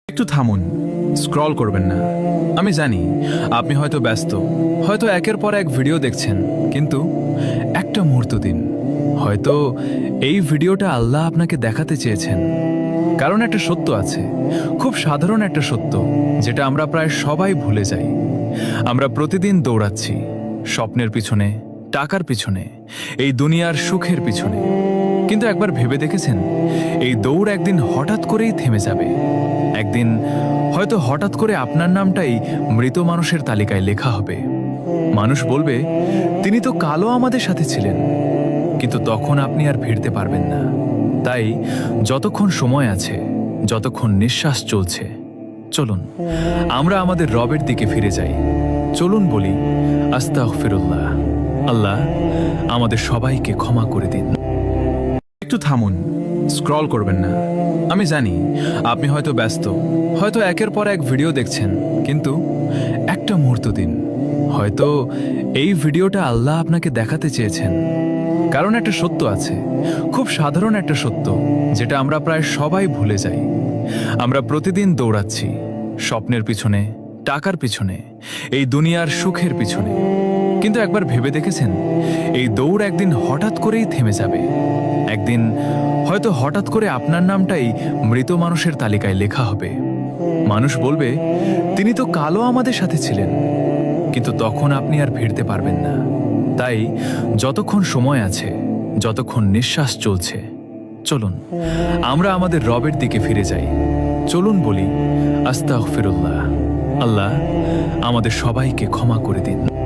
একটু থামুন, স্ক্রল করবেন না। আমি জানি আপনি হয়তো ব্যস্ত, হয়তো একের পর এক ভিডিও দেখছেন, কিন্তু একটা মুহূর্ত দিন। হয়তো এই ভিডিওটা আল্লাহ আপনাকে দেখাতে চেয়েছেন। কারণ একটা সত্য আছে, খুব সাধারণ একটা সত্য, যেটা আমরা প্রায় সবাই ভুলে যাই। আমরা প্রতিদিন দৌড়াচ্ছি স্বপ্নের পিছনে, টাকার পিছনে, এই দুনিয়ার সুখের পিছনে। কিন্তু একবার ভেবে দেখেছেন, এই দৌড় একদিন হঠাৎ করেই থেমে যাবে। একদিন হয়তো হঠাৎ করে আপনার নামটাই মৃত মানুষের তালিকায় লেখা হবে। মানুষ বলবে, তিনি তো কালো আমাদের সাথে ছিলেন। কিন্তু তখন আপনি আর ফিরতে পারবেন না। তাই যতক্ষণ সময় আছে, যতক্ষণ নিঃশ্বাস চলছে, চলুন আমরা আমাদের রবের দিকে ফিরে যাই। চলুন বলি, আস্তাগফিরুল্লাহ। আল্লাহ আমাদের সবাইকে ক্ষমা করে দিন। একটু থামুন, স্ক্রল করবেন না। আমি জানি আপনি হয়তো ব্যস্ত, হয়তো একের পর এক ভিডিও দেখছেন, কিন্তু একটা মুহূর্ত দিন। হয়তো এই ভিডিওটা আল্লাহ আপনাকে দেখাতে চেয়েছেন। কারণ একটা সত্য আছে, খুব সাধারণ একটা সত্য, যেটা আমরা প্রায় সবাই ভুলে যাই। আমরা প্রতিদিন দৌড়াচ্ছি স্বপ্নের পিছনে, টাকার পিছনে, এই দুনিয়ার সুখের পিছনে। কিন্তু একবার ভেবে দেখেছেন, এই দৌড় একদিন হঠাৎ করেই থেমে যাবে। একদিন হয়তো হঠাৎ করে আপনার নামটাই মৃত মানুষের তালিকায় লেখা হবে। মানুষ বলবে, তিনি তো কালো আমাদের সাথে ছিলেন। কিন্তু তখন আপনি আর ফিরতে পারবেন না। তাই যতক্ষণ সময় আছে, যতক্ষণ নিঃশ্বাস চলছে, চলুন আমরা আমাদের রবের দিকে ফিরে যাই। চলুন বলি, আস্তাগফিরুল্লাহ। আল্লাহ আমাদের সবাইকে ক্ষমা করে দিন।